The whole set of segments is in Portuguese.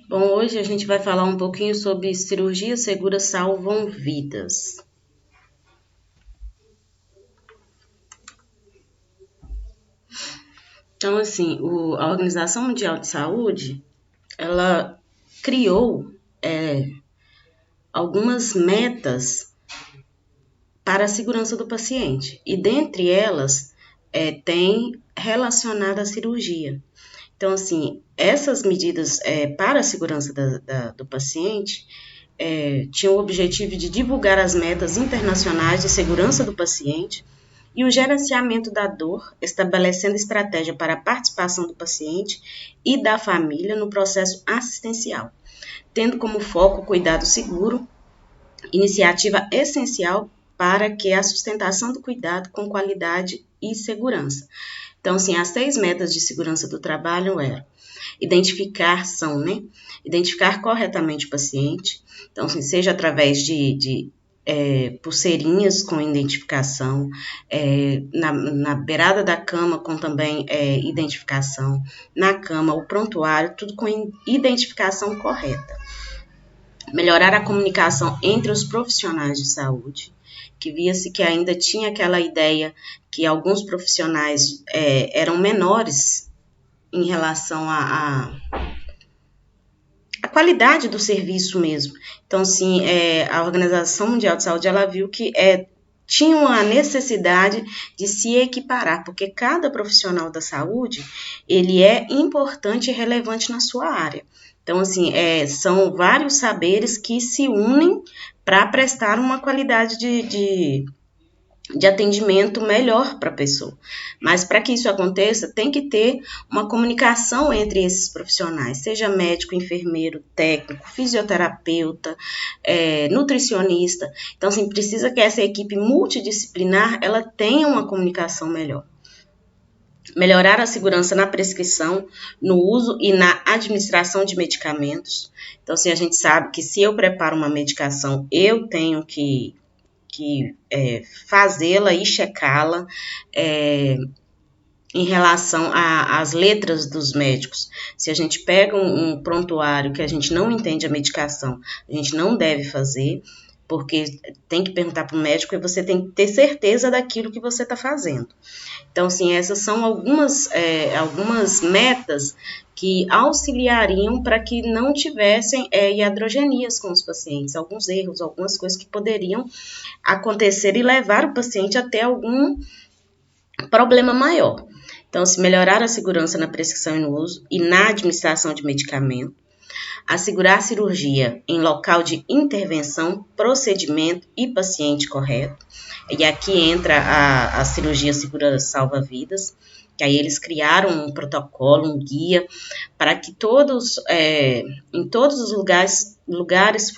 Bom, hoje a gente vai falar um pouquinho sobre cirurgias seguras salvam vidas. Então, assim, a Organização Mundial de Saúde, ela criou algumas metas para a segurança do paciente, e dentre elas tem relacionada à cirurgia. Então, assim, essas medidas para a segurança do paciente tinham o objetivo de divulgar as metas internacionais de segurança do paciente e o gerenciamento da dor, estabelecendo estratégia para a participação do paciente e da família no processo assistencial, tendo como foco o cuidado seguro, iniciativa essencial para que a sustentação do cuidado com qualidade e segurança. Então, assim, as 6 metas de segurança do trabalho eram identificar corretamente o paciente, então, assim, seja através de pulseirinhas com identificação, na beirada da cama com também identificação, na cama, o prontuário, tudo com identificação correta. Melhorar a comunicação entre os profissionais de saúde, que via-se que ainda tinha aquela ideia que alguns profissionais eram menores em relação à qualidade do serviço mesmo. Então, assim, a Organização Mundial de Saúde, ela viu que tinha uma necessidade de se equiparar, porque cada profissional da saúde, ele é importante e relevante na sua área. Então, assim, são vários saberes que se unem para prestar uma qualidade de atendimento melhor para a pessoa. Mas para que isso aconteça, tem que ter uma comunicação entre esses profissionais, seja médico, enfermeiro, técnico, fisioterapeuta, nutricionista. Então, assim, precisa que essa equipe multidisciplinar, ela tenha uma comunicação melhor. Melhorar a segurança na prescrição, no uso e na administração de medicamentos. Então, assim, a gente sabe que se eu preparo uma medicação, eu tenho que fazê-la e checá-la em relação às letras dos médicos. Se a gente pega um prontuário que a gente não entende a medicação, a gente não deve fazer, porque tem que perguntar para o médico e você tem que ter certeza daquilo que você está fazendo. Então, assim, essas são algumas metas que auxiliariam para que não tivessem iatrogenias com os pacientes, alguns erros, algumas coisas que poderiam acontecer e levar o paciente até algum problema maior. Então, se melhorar a segurança na prescrição e no uso e na administração de medicamento, assegurar a cirurgia em local de intervenção, procedimento e paciente correto. E aqui entra a cirurgia segura salva-vidas, que aí eles criaram um protocolo, um guia, para que em todos os lugares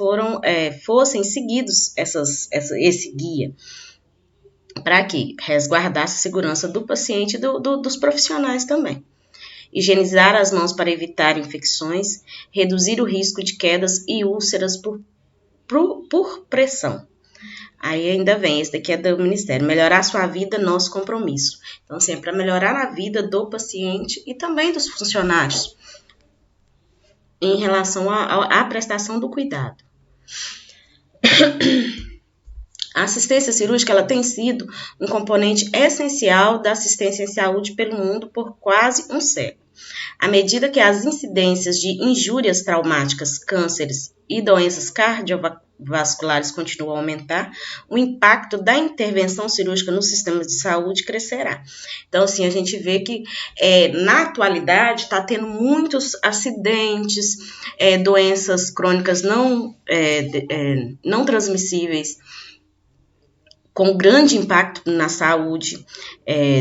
fossem seguidos esse guia, para que resguardasse a segurança do paciente e dos profissionais também. Higienizar as mãos para evitar infecções, reduzir o risco de quedas e úlceras por pressão. Aí ainda vem, esse daqui é do Ministério, melhorar a sua vida, nosso compromisso. Então, assim, é para melhorar a vida do paciente e também dos funcionários em relação à prestação do cuidado. A assistência cirúrgica, ela tem sido um componente essencial da assistência em saúde pelo mundo por quase um século. À medida que as incidências de injúrias traumáticas, cânceres e doenças cardiovasculares continuam a aumentar, o impacto da intervenção cirúrgica no sistema de saúde crescerá. Então, assim, a gente vê que na atualidade está tendo muitos acidentes, doenças crônicas não transmissíveis, com grande impacto na saúde,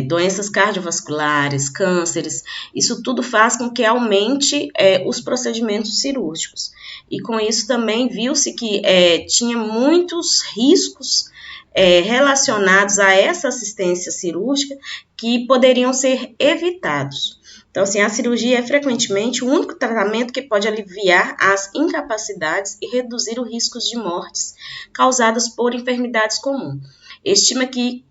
doenças cardiovasculares, cânceres, isso tudo faz com que aumente os procedimentos cirúrgicos. E com isso também viu-se que tinha muitos riscos relacionados a essa assistência cirúrgica que poderiam ser evitados. Então, assim, a cirurgia é frequentemente o único tratamento que pode aliviar as incapacidades e reduzir o risco de mortes causadas por enfermidades comuns. Estima que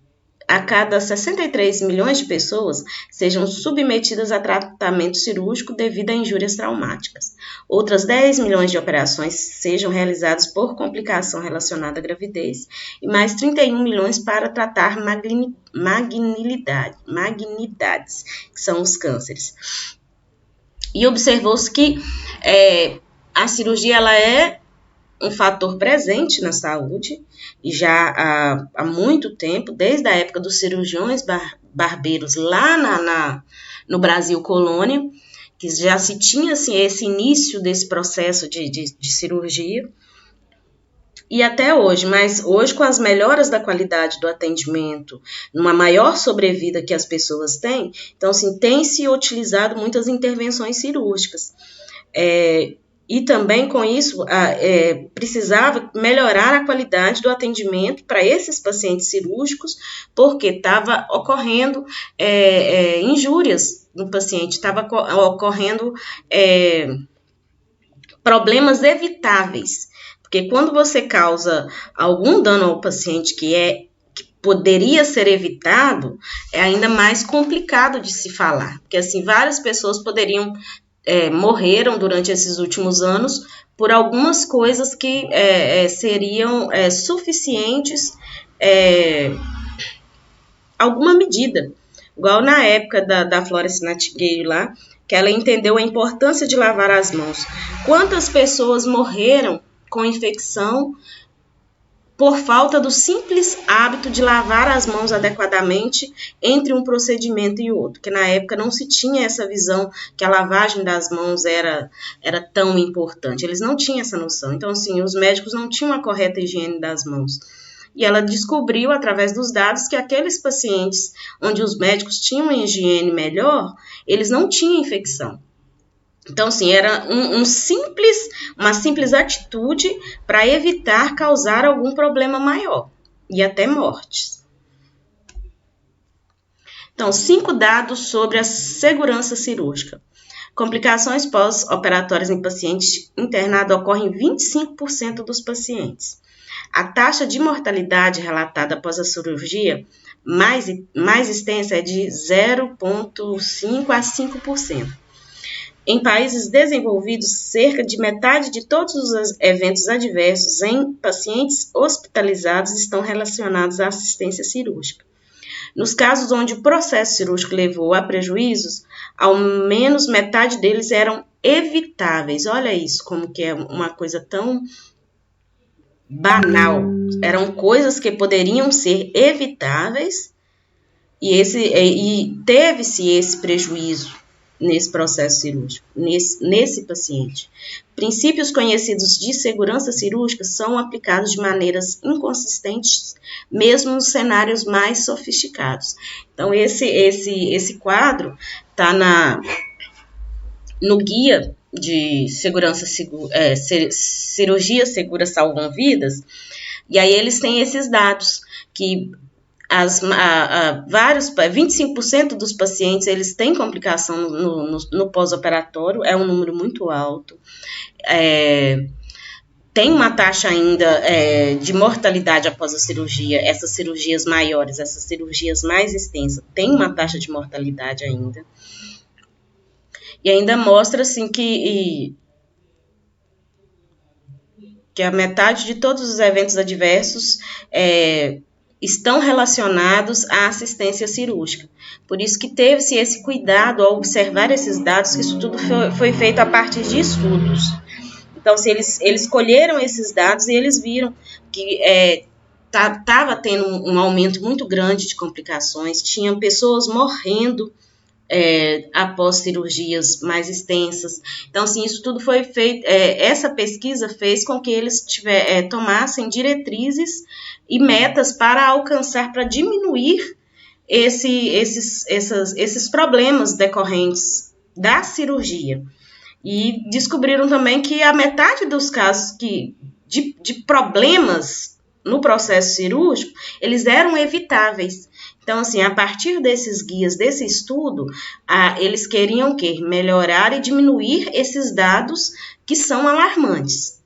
a cada 63 milhões de pessoas sejam submetidas a tratamento cirúrgico devido a injúrias traumáticas. Outras 10 milhões de operações sejam realizadas por complicação relacionada à gravidez e mais 31 milhões para tratar malignidades, que são os cânceres. E observou-se que a cirurgia ela é um fator presente na saúde, e já há muito tempo, desde a época dos cirurgiões barbeiros lá no Brasil colônia, que já se tinha assim, esse início desse processo de cirurgia, e até hoje, mas hoje com as melhoras da qualidade do atendimento, numa maior sobrevida que as pessoas têm, então assim, tem se utilizado muitas intervenções cirúrgicas. E também com isso precisava melhorar a qualidade do atendimento para esses pacientes cirúrgicos, porque estava ocorrendo injúrias no paciente, estava ocorrendo problemas evitáveis, porque quando você causa algum dano ao paciente que poderia ser evitado, é ainda mais complicado de se falar, porque assim várias pessoas morreram durante esses últimos anos por algumas coisas que seriam suficientes, alguma medida. Igual na época da Florence Nightingale lá, que ela entendeu a importância de lavar as mãos. Quantas pessoas morreram com infecção por falta do simples hábito de lavar as mãos adequadamente entre um procedimento e outro, que na época não se tinha essa visão que a lavagem das mãos era tão importante, eles não tinham essa noção, então assim, os médicos não tinham a correta higiene das mãos, e ela descobriu através dos dados que aqueles pacientes onde os médicos tinham uma higiene melhor, eles não tinham infecção. Então, assim, era uma simples atitude para evitar causar algum problema maior e até mortes. Então, 5 dados sobre a segurança cirúrgica. Complicações pós-operatórias em paciente internado ocorrem em 25% dos pacientes. A taxa de mortalidade relatada após a cirurgia mais extensa é de 0,5% a 5%. Em países desenvolvidos, cerca de metade de todos os eventos adversos em pacientes hospitalizados estão relacionados à assistência cirúrgica. Nos casos onde o processo cirúrgico levou a prejuízos, ao menos metade deles eram evitáveis. Olha isso, como que é uma coisa tão banal. Eram coisas que poderiam ser evitáveis e teve-se esse prejuízo nesse processo cirúrgico, nesse paciente. Princípios conhecidos de segurança cirúrgica são aplicados de maneiras inconsistentes, mesmo nos cenários mais sofisticados. Então, esse quadro está no guia de segurança cirurgia segura salvam vidas, e aí eles têm esses dados que 25% dos pacientes eles têm complicação no pós-operatório, é um número muito alto. Tem uma taxa ainda de mortalidade após a cirurgia, essas cirurgias maiores, essas cirurgias mais extensas, tem uma taxa de mortalidade ainda. E ainda mostra assim que a metade de todos os eventos adversos estão relacionados à assistência cirúrgica. Por isso que teve-se esse cuidado ao observar esses dados, que isso tudo foi feito a partir de estudos. Então, se eles colheram esses dados e eles viram que estava tendo um aumento muito grande de complicações, tinham pessoas morrendo após cirurgias mais extensas. Então, assim, isso tudo foi feito, essa pesquisa fez com que eles tomassem diretrizes e metas para alcançar, para diminuir esses problemas decorrentes da cirurgia. E descobriram também que a metade dos casos de problemas no processo cirúrgico, eles eram evitáveis. Então, assim, a partir desses guias, desse estudo, eles queriam melhorar e diminuir esses dados que são alarmantes.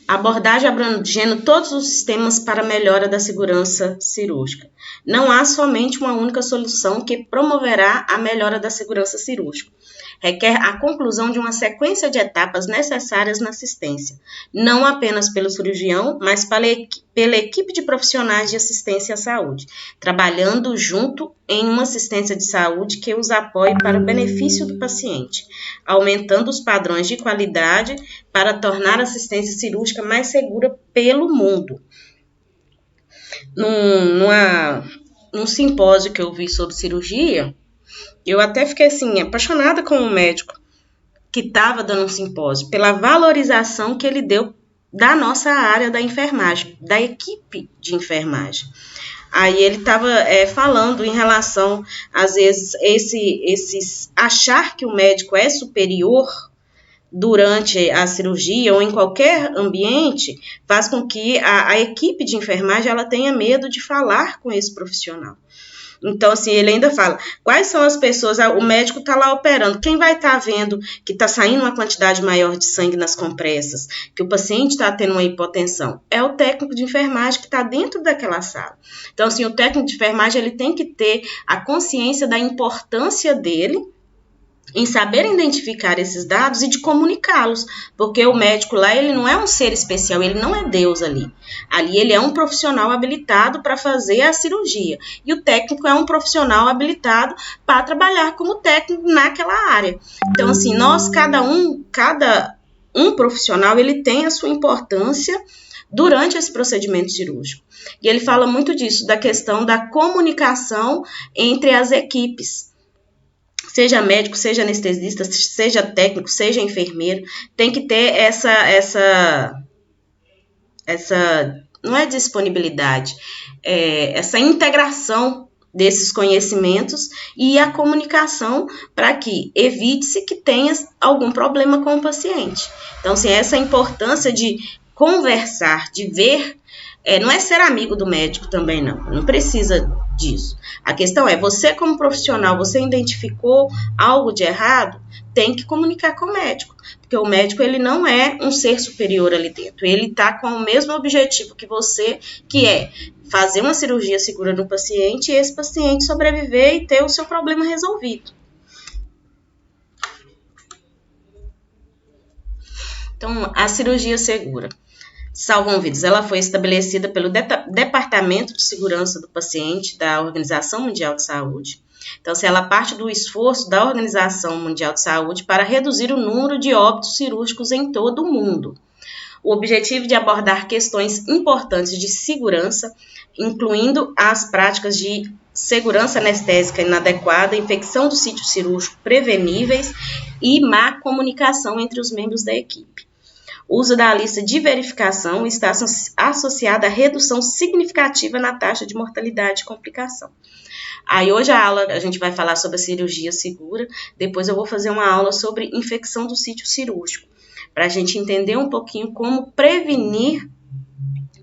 Abordagem abrangendo todos os sistemas para melhora da segurança cirúrgica. Não há somente uma única solução que promoverá a melhora da segurança cirúrgica. Requer a conclusão de uma sequência de etapas necessárias na assistência, não apenas pelo cirurgião, mas pela equipe de profissionais de assistência à saúde, trabalhando junto em uma assistência de saúde que os apoie para o benefício do paciente, aumentando os padrões de qualidade para tornar a assistência cirúrgica mais segura pelo mundo. Num simpósio que eu vi sobre cirurgia, eu até fiquei assim, apaixonada com o médico que estava dando um simpósio, pela valorização que ele deu da nossa área da enfermagem, da equipe de enfermagem. Aí ele estava falando em relação, às vezes, esse achar que o médico é superior durante a cirurgia ou em qualquer ambiente, faz com que a equipe de enfermagem ela tenha medo de falar com esse profissional. Então, assim, ele ainda fala, quais são as pessoas, o médico está lá operando, quem vai estar vendo que está saindo uma quantidade maior de sangue nas compressas, que o paciente está tendo uma hipotensão? É o técnico de enfermagem que está dentro daquela sala. Então, assim, o técnico de enfermagem, ele tem que ter a consciência da importância dele, em saber identificar esses dados e de comunicá-los, porque o médico lá, ele não é um ser especial, ele não é Deus ali. Ali ele é um profissional habilitado para fazer a cirurgia, e o técnico é um profissional habilitado para trabalhar como técnico naquela área. Então, assim, cada um profissional, ele tem a sua importância durante esse procedimento cirúrgico. E ele fala muito disso, da questão da comunicação entre as equipes. Seja médico, seja anestesista, seja técnico, seja enfermeiro, tem que ter essa não é disponibilidade, essa integração desses conhecimentos e a comunicação para que evite-se que tenha algum problema com o paciente. Então, assim, essa importância de conversar, de ver, não é ser amigo do médico também, não precisa disso. A questão é, você como profissional, você identificou algo de errado, tem que comunicar com o médico, porque o médico, ele não é um ser superior ali dentro, ele está com o mesmo objetivo que você, que é fazer uma cirurgia segura no paciente e esse paciente sobreviver e ter o seu problema resolvido. Então, a cirurgia segura salvam vidas. Ela foi estabelecida pelo Departamento de Segurança do Paciente da Organização Mundial de Saúde. Então, ela parte do esforço da Organização Mundial de Saúde para reduzir o número de óbitos cirúrgicos em todo o mundo. O objetivo de abordar questões importantes de segurança, incluindo as práticas de segurança anestésica inadequada, infecção do sítio cirúrgico preveníveis e má comunicação entre os membros da equipe. O uso da lista de verificação está associado à redução significativa na taxa de mortalidade e complicação. Aí hoje a gente vai falar sobre a cirurgia segura, depois eu vou fazer uma aula sobre infecção do sítio cirúrgico, para a gente entender um pouquinho como prevenir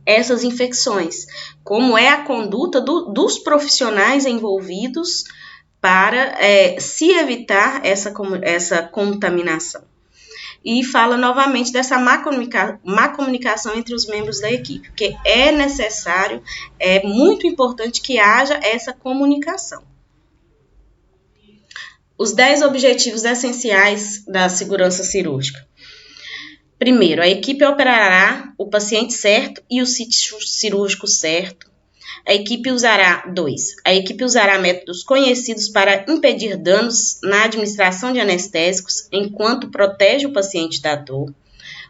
essas infecções, como é a conduta dos profissionais envolvidos para se evitar essa contaminação. E fala novamente dessa má comunicação entre os membros da equipe, porque é necessário, é muito importante que haja essa comunicação. Os 10 objetivos essenciais da segurança cirúrgica. Primeiro, a equipe operará o paciente certo e o sítio cirúrgico certo. A equipe usará métodos conhecidos para impedir danos na administração de anestésicos enquanto protege o paciente da dor.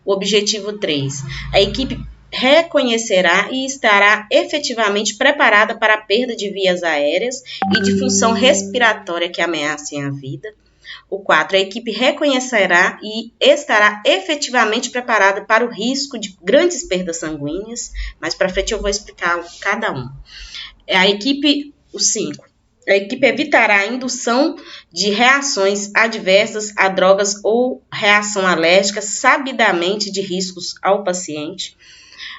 O objetivo 3. A equipe reconhecerá e estará efetivamente preparada para a perda de vias aéreas e de função respiratória que ameacem a vida. O 4. A equipe reconhecerá e estará efetivamente preparada para o risco de grandes perdas sanguíneas, mas para frente eu vou explicar cada um. O 5. A equipe evitará a indução de reações adversas a drogas ou reação alérgica sabidamente de riscos ao paciente.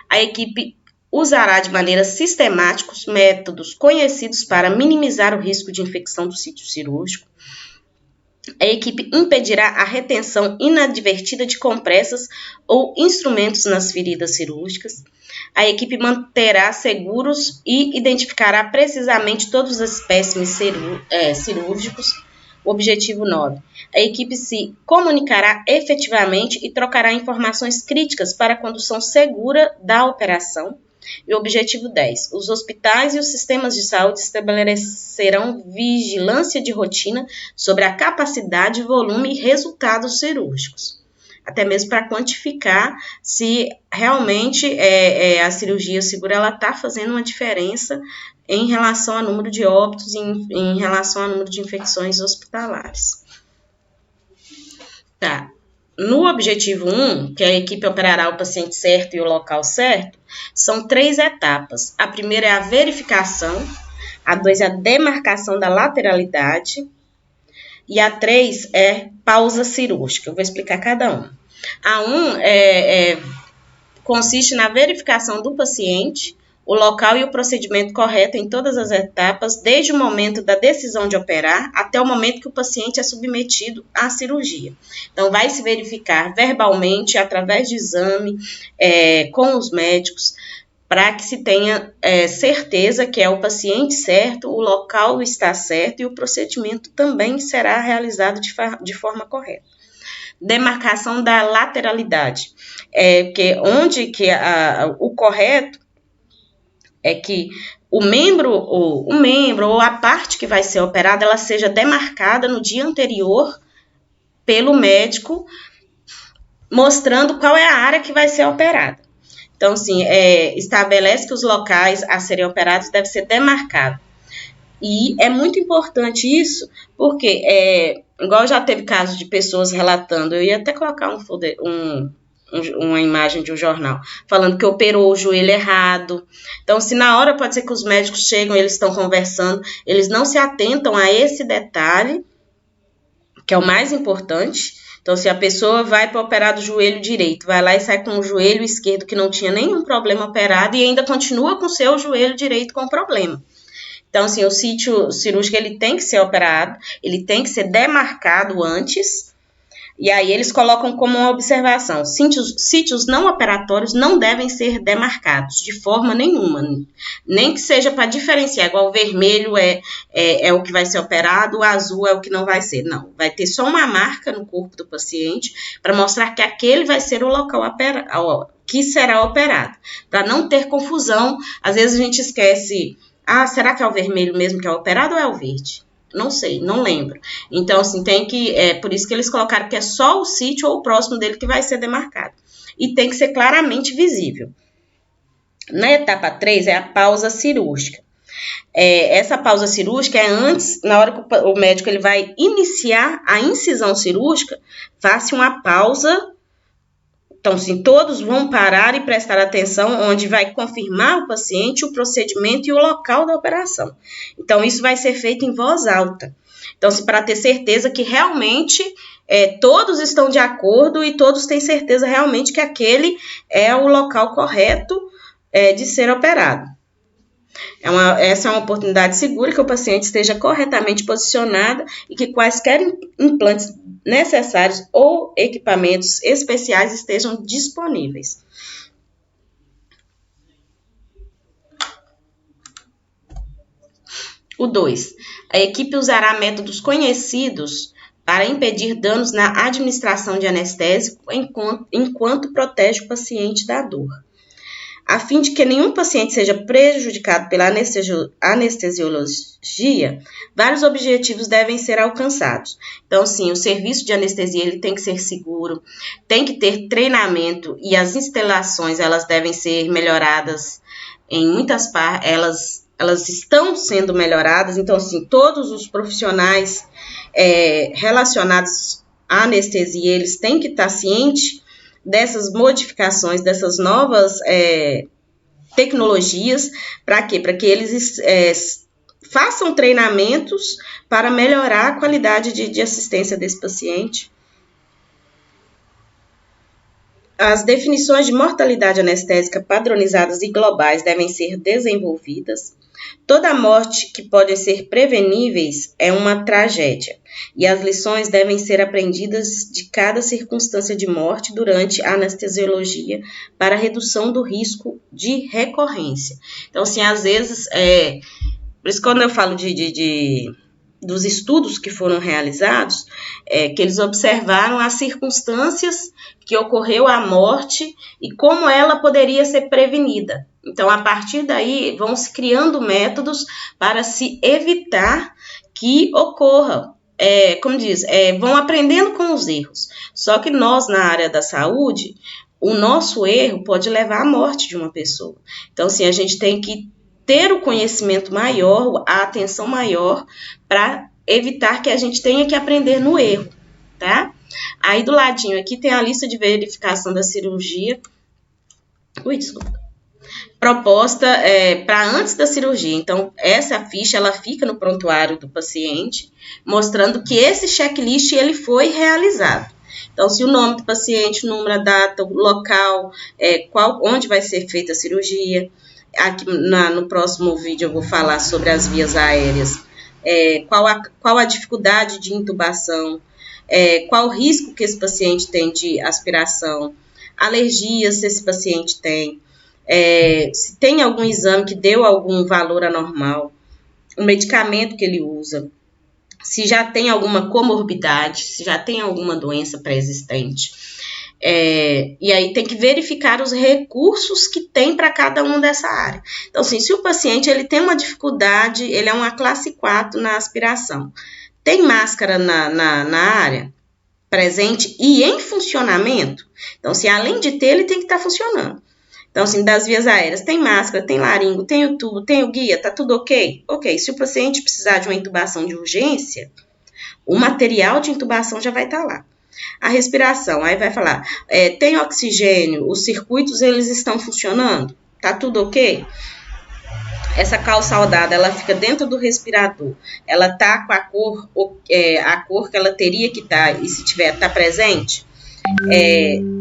A equipe usará de maneira sistemática os métodos conhecidos para minimizar o risco de infecção do sítio cirúrgico. A equipe impedirá a retenção inadvertida de compressas ou instrumentos nas feridas cirúrgicas. A equipe manterá seguros e identificará precisamente todos os espécimes cirúrgicos. Objetivo 9. A equipe se comunicará efetivamente e trocará informações críticas para a condução segura da operação. E o objetivo 10. Os hospitais e os sistemas de saúde estabelecerão vigilância de rotina sobre a capacidade, volume e resultados cirúrgicos. Até mesmo para quantificar se realmente a cirurgia segura está fazendo uma diferença em relação ao número de óbitos e em relação ao número de infecções hospitalares. Tá. No objetivo 1, que a equipe operará o paciente certo e o local certo, são 3 etapas. A primeira é a verificação, a 2 é a demarcação da lateralidade e a 3 é pausa cirúrgica. Eu vou explicar cada uma. A 1 consiste na verificação do paciente, o local e o procedimento correto em todas as etapas, desde o momento da decisão de operar até o momento que o paciente é submetido à cirurgia. Então, vai se verificar verbalmente, através de exame, com os médicos, para que se tenha certeza que é o paciente certo, o local está certo e o procedimento também será realizado de forma correta. Demarcação da lateralidade, o correto é que o membro ou a parte que vai ser operada, ela seja demarcada no dia anterior pelo médico, mostrando qual é a área que vai ser operada. Então, assim, estabelece que os locais a serem operados devem ser demarcados. E é muito importante isso, porque, igual já teve casos de pessoas relatando, eu ia até colocar uma imagem de um jornal, falando que operou o joelho errado. Então, se na hora pode ser que os médicos chegam, eles estão conversando, eles não se atentam a esse detalhe, que é o mais importante. Então, se a pessoa vai para operar do joelho direito, vai lá e sai com o joelho esquerdo que não tinha nenhum problema operado e ainda continua com o seu joelho direito com problema. Então, assim, o sítio cirúrgico ele tem que ser operado, ele tem que ser demarcado antes. E aí eles colocam como uma observação, sítios não operatórios não devem ser demarcados de forma nenhuma, nem que seja para diferenciar, igual o vermelho é o que vai ser operado, o azul é o que não vai ser, não, vai ter só uma marca no corpo do paciente para mostrar que aquele vai ser o local que será operado, para não ter confusão. Às vezes a gente esquece, será que é o vermelho mesmo que é operado ou é o verde? Não sei, não lembro. Então, assim, por isso que eles colocaram que é só o sítio ou o próximo dele que vai ser demarcado. E tem que ser claramente visível. Na etapa 3 é a pausa cirúrgica. Essa pausa cirúrgica é antes, na hora que o médico ele vai iniciar a incisão cirúrgica, faça uma pausa. Então, sim, todos vão parar e prestar atenção, onde vai confirmar o paciente, o procedimento e o local da operação. Então, isso vai ser feito em voz alta. Então, para ter certeza que realmente todos estão de acordo e todos têm certeza realmente que aquele é o local correto de ser operado. Essa é uma oportunidade segura que o paciente esteja corretamente posicionado e que quaisquer implantes necessários ou equipamentos especiais estejam disponíveis. O 2. A equipe usará métodos conhecidos para impedir danos na administração de anestésico enquanto protege o paciente da dor. A fim de que nenhum paciente seja prejudicado pela anestesiologia, vários objetivos devem ser alcançados. Então, sim, o serviço de anestesia ele tem que ser seguro, tem que ter treinamento e as instalações elas devem ser melhoradas em muitas partes, elas estão sendo melhoradas. Então, sim, todos os profissionais relacionados à anestesia, eles têm que estar cientes dessas modificações, dessas novas tecnologias, para quê? Para que eles façam treinamentos para melhorar a qualidade de assistência desse paciente. As definições de mortalidade anestésica padronizadas e globais devem ser desenvolvidas. Toda morte que pode ser preveníveis é uma tragédia, e as lições devem ser aprendidas de cada circunstância de morte durante a anestesiologia para a redução do risco de recorrência. Então, assim, às vezes, por isso quando eu falo dos estudos que foram realizados, que eles observaram as circunstâncias que ocorreu a morte e como ela poderia ser prevenida. Então, a partir daí, vão se criando métodos para se evitar que ocorra. Vão aprendendo com os erros. Só que nós, na área da saúde, o nosso erro pode levar à morte de uma pessoa. Então, assim, a gente tem que ter o conhecimento maior, a atenção maior, para evitar que a gente tenha que aprender no erro, tá? Aí do ladinho aqui tem a lista de verificação da cirurgia. Proposta para antes da cirurgia. Então, essa ficha, ela fica no prontuário do paciente, mostrando que esse checklist, ele foi realizado. Então, se o nome do paciente, o número, a data, o local, onde vai ser feita a cirurgia. Aqui no próximo vídeo eu vou falar sobre as vias aéreas, qual a dificuldade de intubação, qual o risco que esse paciente tem de aspiração, alergias se esse paciente tem, se tem algum exame que deu algum valor anormal, o medicamento que ele usa, se já tem alguma comorbidade, se já tem alguma doença pré-existente. E aí tem que verificar os recursos que tem para cada um dessa área. Então, assim, se o paciente ele tem uma dificuldade, ele é uma classe 4 na aspiração, tem máscara na área presente e em funcionamento, então, assim, além de ter, ele tem que estar funcionando. Então, assim, das vias aéreas, tem máscara, tem laringo, tem o tubo, tem o guia, tá tudo ok? Ok, se o paciente precisar de uma intubação de urgência, o material de intubação já vai estar lá. A respiração, aí vai falar, tem oxigênio, os circuitos eles estão funcionando, tá tudo ok? Essa calça soldada, ela fica dentro do respirador, ela tá com a cor que ela teria que estar, e se tiver, tá presente?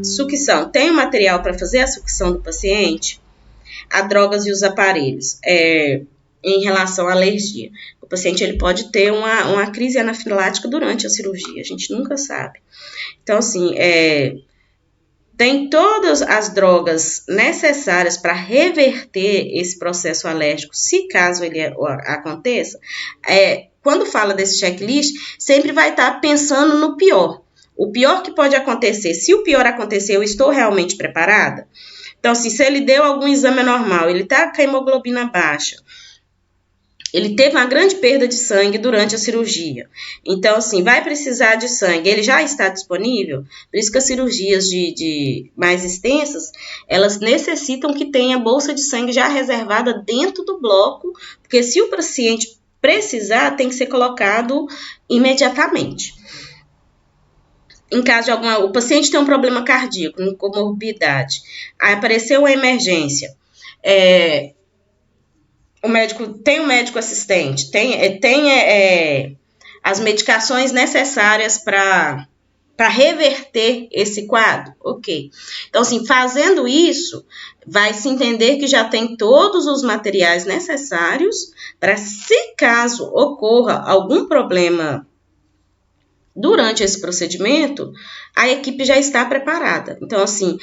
Sucção, tem o material para fazer a sucção do paciente? A drogas e os aparelhos, em relação à alergia. O paciente ele pode ter uma crise anafilática durante a cirurgia, a gente nunca sabe. Então, assim, tem todas as drogas necessárias para reverter esse processo alérgico, se caso ele aconteça. Quando fala desse checklist, sempre vai estar pensando no pior. O pior que pode acontecer, se o pior acontecer, eu estou realmente preparada? Então, assim, se ele deu algum exame anormal, ele está com a hemoglobina baixa, ele teve uma grande perda de sangue durante a cirurgia. Então, assim, vai precisar de sangue. Ele já está disponível? Por isso que as cirurgias mais extensas, elas necessitam que tenha bolsa de sangue já reservada dentro do bloco, porque se o paciente precisar, tem que ser colocado imediatamente. Em caso de o paciente tem um problema cardíaco, uma comorbidade, aí apareceu uma emergência, o médico tem um médico assistente, tem as medicações necessárias para reverter esse quadro, ok. Então, assim, fazendo isso, vai se entender que já tem todos os materiais necessários para, se caso ocorra algum problema durante esse procedimento, a equipe já está preparada. Então, assim,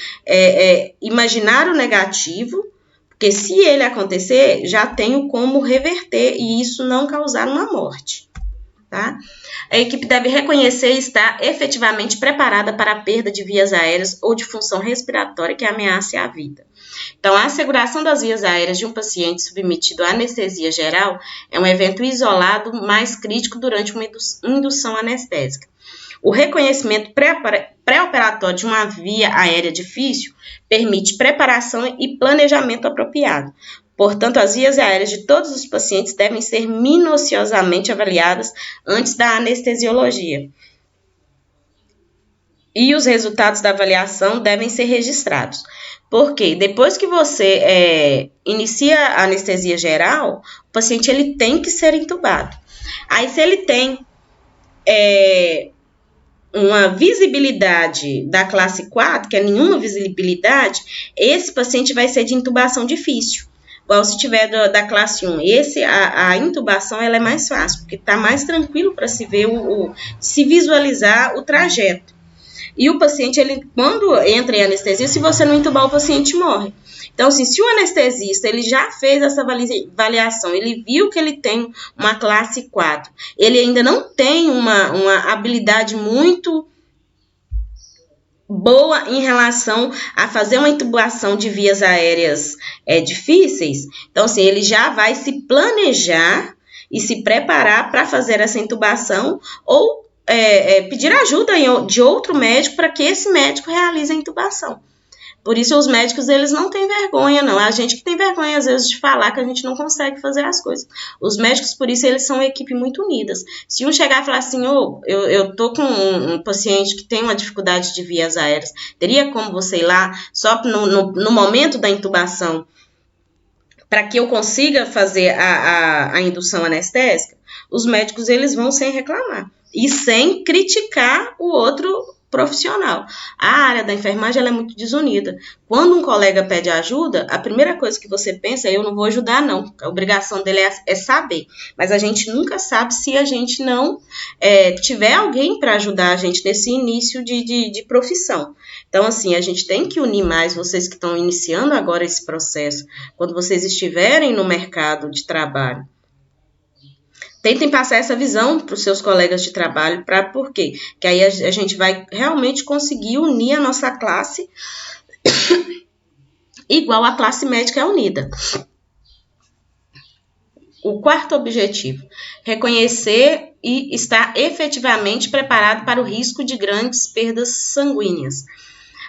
imaginar o negativo, porque se ele acontecer, já tenho como reverter e isso não causar uma morte, tá? A equipe deve reconhecer e estar efetivamente preparada para a perda de vias aéreas ou de função respiratória que ameace a vida. Então, a asseguração das vias aéreas de um paciente submetido à anestesia geral é um evento isolado mais crítico durante uma indução anestésica. O reconhecimento pré-operatório de uma via aérea difícil permite preparação e planejamento apropriado. Portanto, as vias aéreas de todos os pacientes devem ser minuciosamente avaliadas antes da anestesiologia. E os resultados da avaliação devem ser registrados. Porque depois que você inicia a anestesia geral, o paciente ele tem que ser intubado. Aí, se ele tem uma visibilidade da classe 4, que é nenhuma visibilidade, esse paciente vai ser de intubação difícil. Igual se tiver da classe 1. A intubação ela é mais fácil, porque está mais tranquilo para se ver, se visualizar o trajeto. E o paciente, ele, quando entra em anestesia, se você não intubar, o paciente morre. Então, assim, se o anestesista ele já fez essa avaliação, ele viu que ele tem uma classe 4, ele ainda não tem uma habilidade muito boa em relação a fazer uma intubação de vias aéreas difíceis, então, assim, ele já vai se planejar e se preparar para fazer essa intubação ou pedir ajuda de outro médico para que esse médico realize a intubação. Por isso, os médicos, eles não têm vergonha, não. A gente que tem vergonha, às vezes, de falar que a gente não consegue fazer as coisas. Os médicos, por isso, eles são uma equipe muito unidas. Se um chegar e falar assim, eu tô com um paciente que tem uma dificuldade de vias aéreas, teria como você ir lá só no momento da intubação para que eu consiga fazer a indução anestésica? Os médicos, eles vão sem reclamar e sem criticar o outro profissional. A área da enfermagem ela é muito desunida. Quando um colega pede ajuda, a primeira coisa que você pensa é: eu não vou ajudar, não. A obrigação dele é saber. Mas a gente nunca sabe se a gente não tiver alguém para ajudar a gente nesse início de profissão. Então, assim, a gente tem que unir mais vocês que estão iniciando agora esse processo. Quando vocês estiverem no mercado de trabalho, tentem passar essa visão para os seus colegas de trabalho, por quê? Que aí a gente vai realmente conseguir unir a nossa classe igual a classe médica é unida. O quarto objetivo: reconhecer e estar efetivamente preparado para o risco de grandes perdas sanguíneas.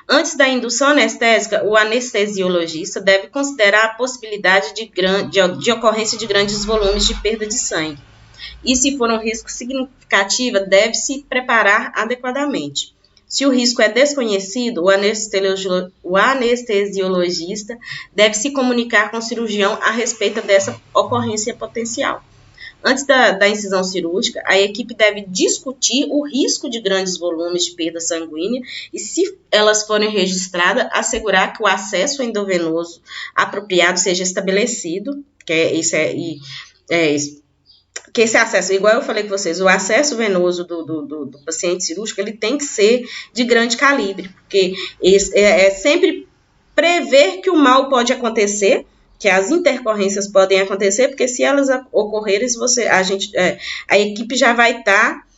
Antes da indução anestésica, o anestesiologista deve considerar a possibilidade de ocorrência de grandes volumes de perda de sangue. E se for um risco significativo, deve-se preparar adequadamente. Se o risco é desconhecido, o anestesiologista deve se comunicar com o cirurgião a respeito dessa ocorrência potencial. Antes da incisão cirúrgica, a equipe deve discutir o risco de grandes volumes de perda sanguínea e, se elas forem registradas, assegurar que o acesso endovenoso apropriado seja estabelecido, que esse acesso, igual eu falei com vocês, o acesso venoso do paciente cirúrgico, ele tem que ser de grande calibre, porque sempre prever que o mal pode acontecer, que as intercorrências podem acontecer, porque se elas ocorrerem, a equipe já vai estar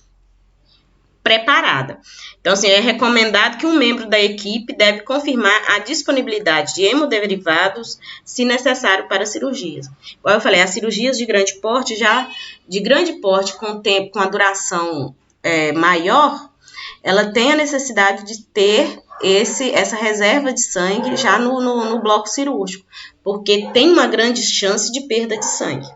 preparada. Então, assim, é recomendado que um membro da equipe deve confirmar a disponibilidade de hemoderivados, se necessário, para cirurgias. Como eu falei, as cirurgias de grande porte, com a duração maior, ela tem a necessidade de ter essa reserva de sangue já no bloco cirúrgico, porque tem uma grande chance de perda de sangue.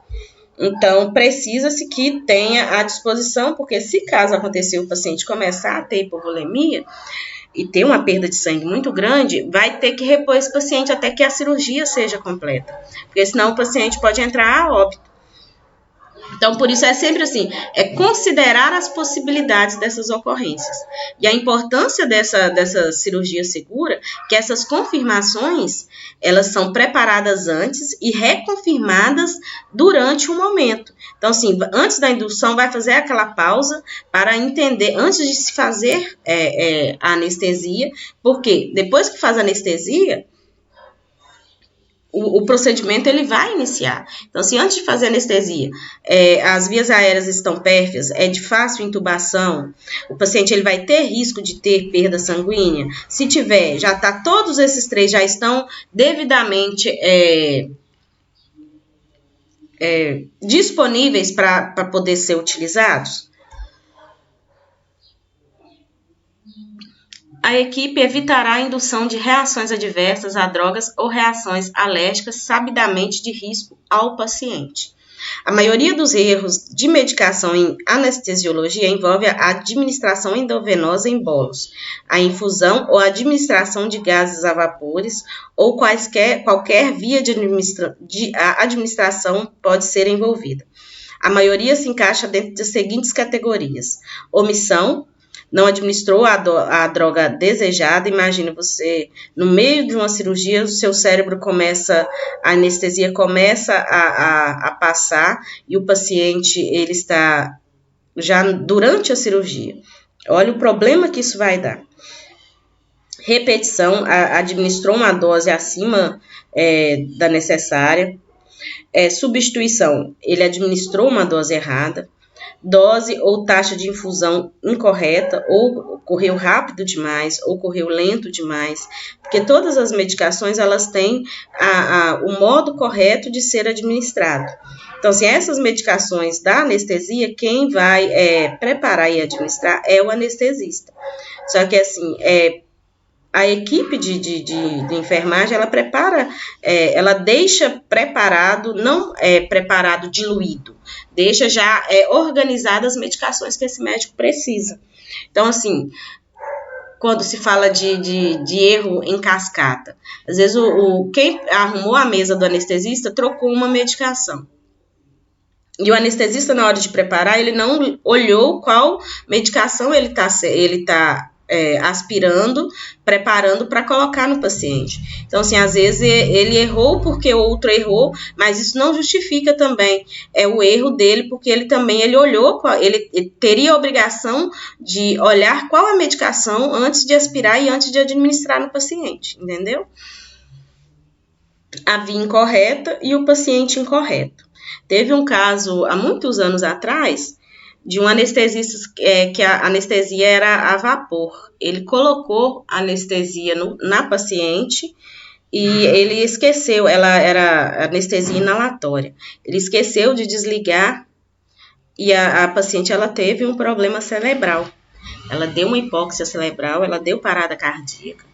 Então, precisa-se que tenha à disposição, porque se caso acontecer o paciente começar a ter hipovolemia e ter uma perda de sangue muito grande, vai ter que repor esse paciente até que a cirurgia seja completa, porque senão o paciente pode entrar a óbito. Então, por isso é sempre assim, considerar as possibilidades dessas ocorrências. E a importância dessa cirurgia segura, que essas confirmações, elas são preparadas antes e reconfirmadas durante o momento. Então, assim, antes da indução, vai fazer aquela pausa para entender, antes de se fazer a anestesia, porque depois que faz a anestesia, o procedimento ele vai iniciar. Então, se antes de fazer anestesia, as vias aéreas estão pérfias, é de fácil intubação, o paciente ele vai ter risco de ter perda sanguínea. Se tiver, todos esses três já estão devidamente disponíveis para poder ser utilizados. A equipe evitará a indução de reações adversas a drogas ou reações alérgicas sabidamente de risco ao paciente. A maioria dos erros de medicação em anestesiologia envolve a administração endovenosa em bolos, a infusão ou a administração de gases a vapores ou qualquer via de administração pode ser envolvida. A maioria se encaixa dentro das seguintes categorias: omissão, não administrou a droga desejada. Imagina você, no meio de uma cirurgia, o seu cérebro começa, a anestesia começa a passar e o paciente, ele está já durante a cirurgia. Olha o problema que isso vai dar. Repetição, administrou uma dose acima da necessária. Substituição, ele administrou uma dose errada. Dose ou taxa de infusão incorreta, ou correu rápido demais, ou correu lento demais, porque todas as medicações, elas têm o modo correto de ser administrado. Então, se essas medicações da anestesia, quem vai preparar e administrar é o anestesista. Só que, assim, a equipe de enfermagem, ela prepara, ela deixa preparado, não preparado diluído, deixa já organizadas as medicações que esse médico precisa. Então, assim, quando se fala de erro em cascata, às vezes quem arrumou a mesa do anestesista trocou uma medicação. E o anestesista, na hora de preparar, ele não olhou qual medicação ele tá aspirando, preparando para colocar no paciente. Então, assim, às vezes ele errou porque o outro errou, mas isso não justifica também o erro dele, porque ele olhou, ele teria a obrigação de olhar qual a medicação antes de aspirar e antes de administrar no paciente, entendeu? A via incorreta e o paciente incorreto. Teve um caso, há muitos anos atrás, de um anestesista que a anestesia era a vapor. Ele colocou a anestesia na paciente e ele esqueceu, ela era anestesia inalatória. Ele esqueceu de desligar e a paciente, ela teve um problema cerebral. Ela deu uma hipóxia cerebral, ela deu parada cardíaca.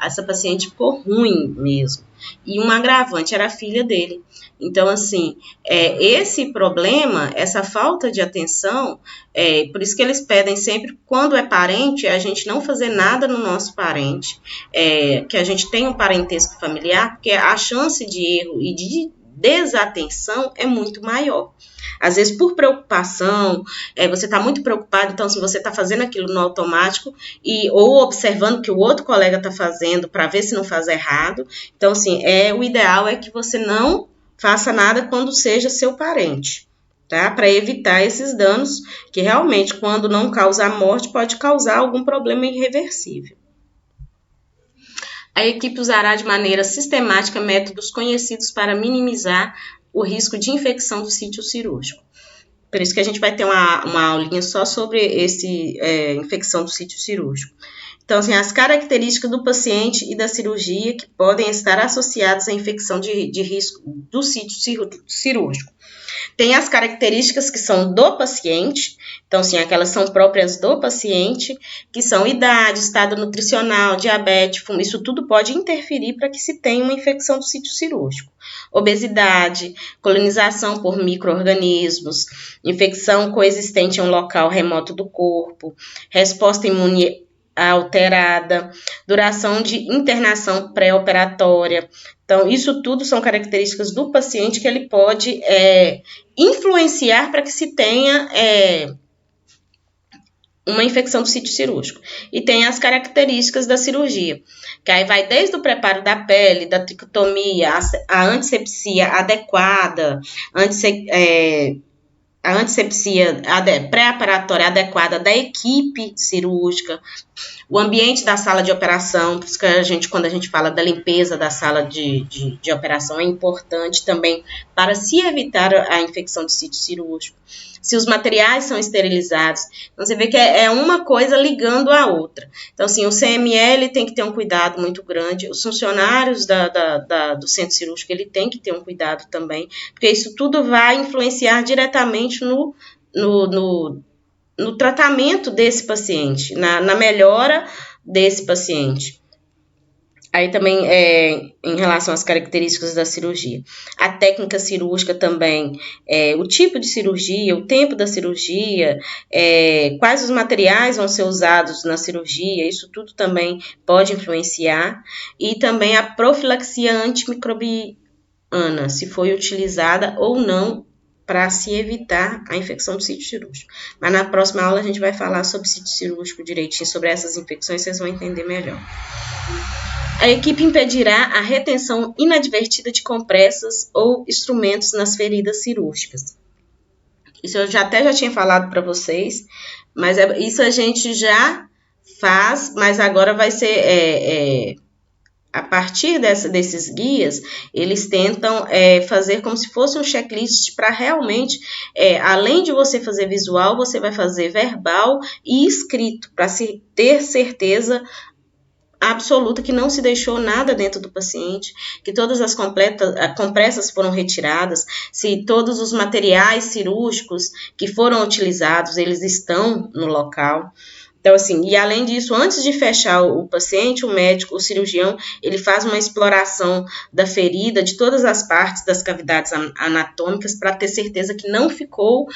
Essa paciente ficou ruim mesmo. E um agravante era a filha dele. Então, assim, esse problema, essa falta de atenção, por isso que eles pedem sempre, quando é parente, a gente não fazer nada no nosso parente, que a gente tenha um parentesco familiar, porque a chance de erro e de desatenção é muito maior. Às vezes, por preocupação, você está muito preocupado, então, se você está fazendo aquilo no automático, ou observando o que o outro colega está fazendo para ver se não faz errado. Então, assim, o ideal é que você não faça nada quando seja seu parente, tá? Para evitar esses danos, que realmente, quando não causa a morte, pode causar algum problema irreversível. A equipe usará de maneira sistemática métodos conhecidos para minimizar o risco de infecção do sítio cirúrgico. Por isso que a gente vai ter uma aulinha só sobre infecção do sítio cirúrgico. Então, assim, as características do paciente e da cirurgia que podem estar associadas à infecção de risco do sítio cirúrgico. Tem as características que são do paciente, então, sim, aquelas são próprias do paciente, que são idade, estado nutricional, diabetes, fumo, isso tudo pode interferir para que se tenha uma infecção do sítio cirúrgico. Obesidade, colonização por micro-organismos, infecção coexistente em um local remoto do corpo, resposta imune alterada, duração de internação pré-operatória. Então, isso tudo são características do paciente que ele pode influenciar para que se tenha uma infecção do sítio cirúrgico. E tem as características da cirurgia, que aí vai desde o preparo da pele, da tricotomia, a antisepsia adequada, a antisepsia pré-operatória adequada da equipe cirúrgica, o ambiente da sala de operação, por isso que quando a gente fala da limpeza da sala de operação, é importante também para se evitar a infecção do sítio cirúrgico. Se os materiais são esterilizados. Então, você vê que é uma coisa ligando a outra. Então, assim, o CML tem que ter um cuidado muito grande, os funcionários do centro cirúrgico, ele tem que ter um cuidado também, porque isso tudo vai influenciar diretamente no tratamento desse paciente, na melhora desse paciente. Aí também, em relação às características da cirurgia. A técnica cirúrgica também, o tipo de cirurgia, o tempo da cirurgia, quais os materiais vão ser usados na cirurgia, isso tudo também pode influenciar. E também a profilaxia antimicrobiana, se foi utilizada ou não para se evitar a infecção do sítio cirúrgico. Mas na próxima aula a gente vai falar sobre sítio cirúrgico direitinho, sobre essas infecções, vocês vão entender melhor. A equipe impedirá a retenção inadvertida de compressas ou instrumentos nas feridas cirúrgicas. Isso eu já tinha falado para vocês, mas isso a gente já faz, mas agora vai ser... a partir desses guias, eles tentam fazer como se fosse um checklist para realmente, além de você fazer visual, você vai fazer verbal e escrito, para se ter certeza absoluta que não se deixou nada dentro do paciente, que todas as compressas foram retiradas, se todos os materiais cirúrgicos que foram utilizados, eles estão no local. Então, assim, e além disso, antes de fechar o paciente, o médico, o cirurgião, ele faz uma exploração da ferida, de todas as partes das cavidades anatômicas, para ter certeza que não ficou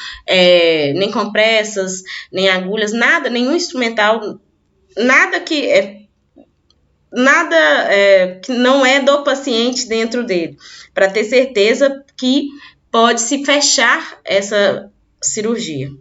nem compressas, nem agulhas, nada, nenhum instrumental, nada que não é do paciente dentro dele, para ter certeza que pode-se fechar essa cirurgia.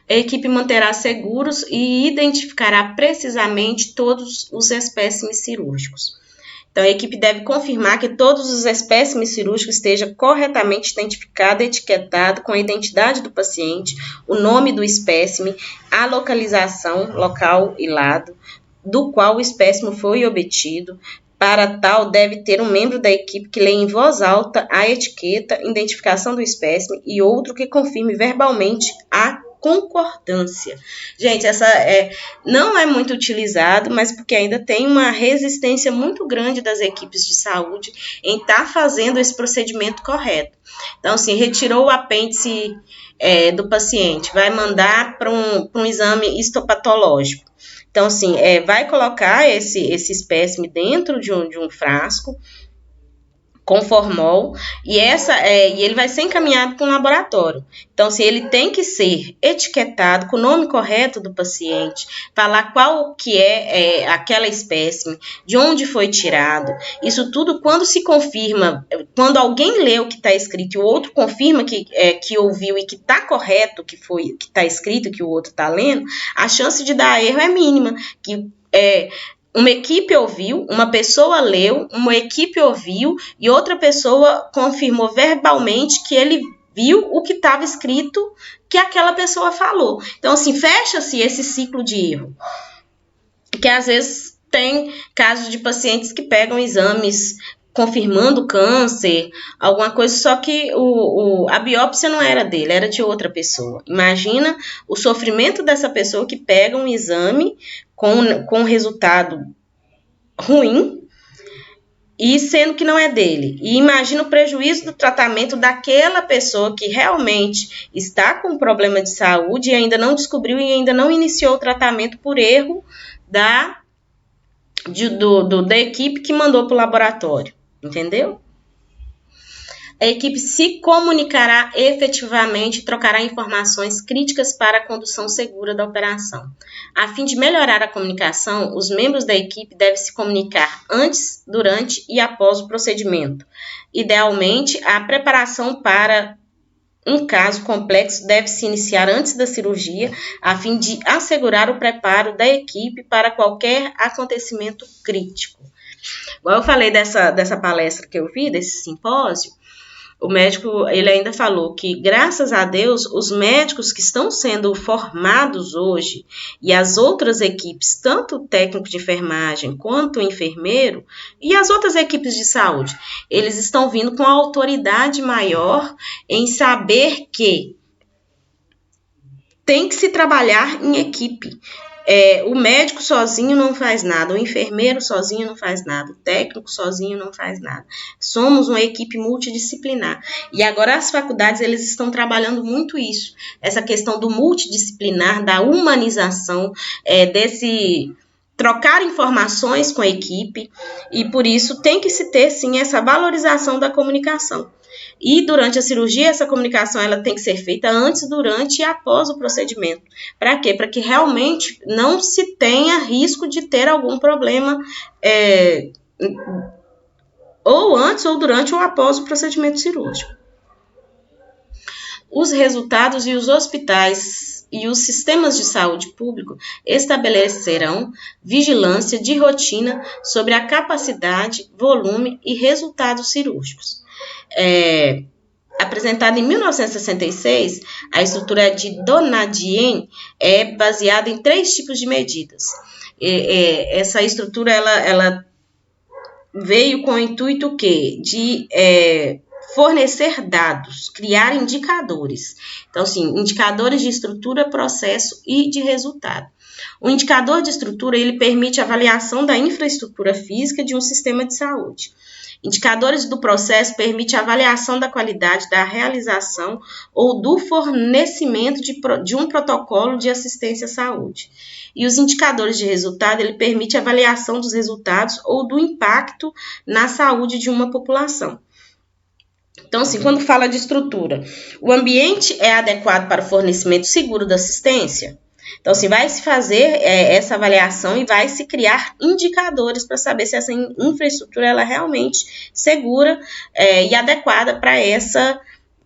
A equipe manterá seguros e identificará precisamente todos os espécimes cirúrgicos. Então, a equipe deve confirmar que todos os espécimes cirúrgicos estejam corretamente identificados, etiquetados com a identidade do paciente, o nome do espécime, a localização, local e lado, do qual o espécime foi obtido. Para tal, deve ter um membro da equipe que leia em voz alta a etiqueta, identificação do espécime e outro que confirme verbalmente a concordância. Gente, essa não é muito utilizado, mas porque ainda tem uma resistência muito grande das equipes de saúde em estar fazendo esse procedimento correto. Então, assim, retirou o apêndice do paciente, vai mandar para um exame histopatológico. Então, assim, vai colocar esse espécime dentro de um frasco com formol, e ele vai ser encaminhado para um laboratório. Então, se ele tem que ser etiquetado com o nome correto do paciente, falar qual que é aquela espécime, de onde foi tirado, isso tudo quando se confirma, quando alguém lê o que está escrito e o outro confirma que ouviu e que está correto o que está escrito, que o outro está lendo, a chance de dar erro é mínima, uma equipe ouviu, uma pessoa leu, uma equipe ouviu e outra pessoa confirmou verbalmente que ele viu o que estava escrito que aquela pessoa falou. Então, assim, fecha-se esse ciclo de erro. Que às vezes tem casos de pacientes que pegam exames confirmando câncer, alguma coisa, só que a biópsia não era dele, era de outra pessoa. Imagina o sofrimento dessa pessoa que pega um exame com resultado ruim e sendo que não é dele. E imagina o prejuízo do tratamento daquela pessoa que realmente está com um problema de saúde e ainda não descobriu e ainda não iniciou o tratamento por erro da equipe que mandou para o laboratório. Entendeu? A equipe se comunicará efetivamente e trocará informações críticas para a condução segura da operação. A fim de melhorar a comunicação, os membros da equipe devem se comunicar antes, durante e após o procedimento. Idealmente, a preparação para um caso complexo deve se iniciar antes da cirurgia, a fim de assegurar o preparo da equipe para qualquer acontecimento crítico. Igual eu falei dessa palestra que eu vi, desse simpósio, o médico, ele ainda falou que, graças a Deus, os médicos que estão sendo formados hoje e as outras equipes, tanto o técnico de enfermagem quanto o enfermeiro e as outras equipes de saúde, eles estão vindo com a autoridade maior em saber que tem que se trabalhar em equipe. O médico sozinho não faz nada, o enfermeiro sozinho não faz nada, o técnico sozinho não faz nada. Somos uma equipe multidisciplinar. E agora as faculdades, eles estão trabalhando muito isso, essa questão do multidisciplinar, da humanização, desse trocar informações com a equipe, e por isso tem que se ter, sim, essa valorização da comunicação. E durante a cirurgia, essa comunicação ela tem que ser feita antes, durante e após o procedimento. Para quê? Para que realmente não se tenha risco de ter algum problema ou antes, ou durante, ou após o procedimento cirúrgico. Os resultados e os hospitais e os sistemas de saúde público estabelecerão vigilância de rotina sobre a capacidade, volume e resultados cirúrgicos. Apresentada em 1966, a estrutura de Donadien é baseada em 3 tipos de medidas. Essa estrutura ela veio com o intuito de fornecer dados, criar indicadores. Então, assim, indicadores de estrutura, processo e de resultado. O indicador de estrutura, ele permite a avaliação da infraestrutura física de um sistema de saúde. Indicadores do processo permitem a avaliação da qualidade da realização ou do fornecimento de um protocolo de assistência à saúde. E os indicadores de resultado, ele permite a avaliação dos resultados ou do impacto na saúde de uma população. Então, assim, quando fala de estrutura, o ambiente é adequado para o fornecimento seguro da assistência? Então, assim, vai se fazer essa avaliação e vai se criar indicadores para saber se essa infraestrutura ela é realmente segura e adequada para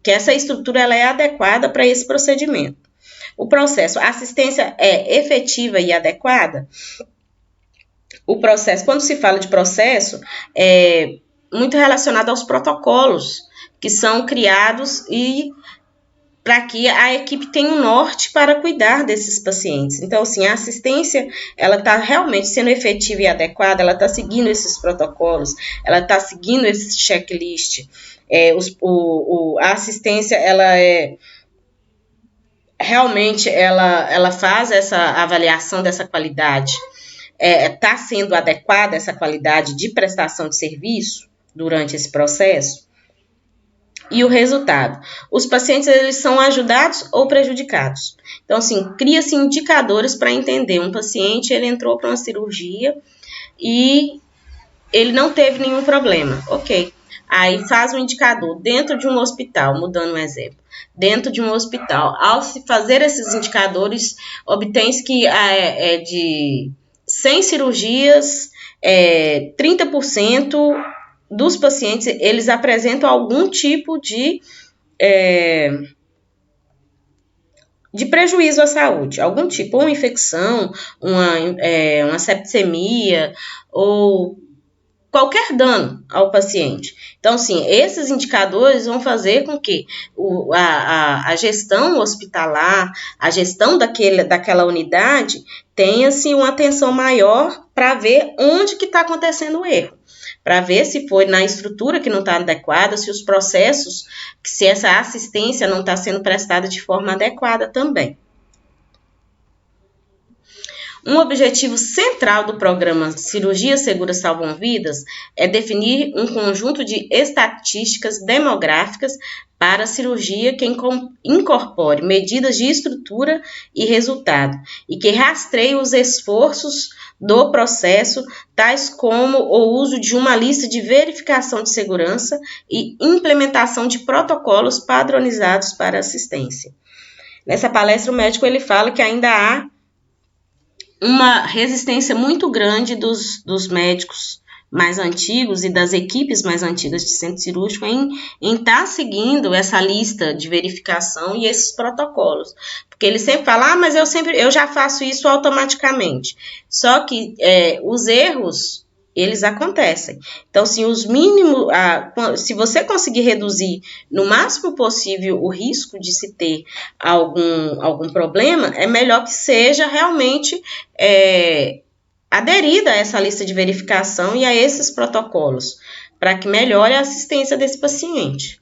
que essa estrutura ela é adequada para esse procedimento. O processo, a assistência é efetiva e adequada? O processo, quando se fala de processo, é muito relacionado aos protocolos que são criados e para que a equipe tenha um norte para cuidar desses pacientes. Então, assim, a assistência, ela está realmente sendo efetiva e adequada, ela está seguindo esses protocolos, ela está seguindo esse checklist. A assistência, ela realmente, ela faz essa avaliação dessa qualidade. Está sendo adequada essa qualidade de prestação de serviço durante esse processo? E o resultado? Os pacientes, eles são ajudados ou prejudicados? Então, assim, cria-se indicadores para entender. Um paciente, ele entrou para uma cirurgia e ele não teve nenhum problema. Ok. Aí faz um indicador dentro de um hospital, mudando um exemplo. Dentro de um hospital, ao se fazer esses indicadores, obtém-se que de 100 cirurgias, 30% dos pacientes, eles apresentam algum tipo de prejuízo à saúde, algum tipo, ou uma infecção, uma septicemia, ou qualquer dano ao paciente. Então, sim, esses indicadores vão fazer com que a gestão hospitalar, a gestão daquela unidade, tenha-se uma atenção maior para ver onde que está acontecendo o erro, para ver se foi na estrutura que não está adequada, se os processos, se essa assistência não está sendo prestada de forma adequada também. Um objetivo central do programa Cirurgia Segura Salvam Vidas é definir um conjunto de estatísticas demográficas para a cirurgia que incorpore medidas de estrutura e resultado e que rastreie os esforços do processo, tais como o uso de uma lista de verificação de segurança e implementação de protocolos padronizados para assistência. Nessa palestra, o médico ele fala que ainda há uma resistência muito grande dos médicos mais antigos e das equipes mais antigas de centro cirúrgico em estar seguindo essa lista de verificação e esses protocolos. Porque ele sempre fala, mas eu já faço isso automaticamente. Só que os erros, eles acontecem. Então, assim, se você conseguir reduzir no máximo possível o risco de se ter algum problema, é melhor que seja realmente aderida a essa lista de verificação e a esses protocolos, para que melhore a assistência desse paciente.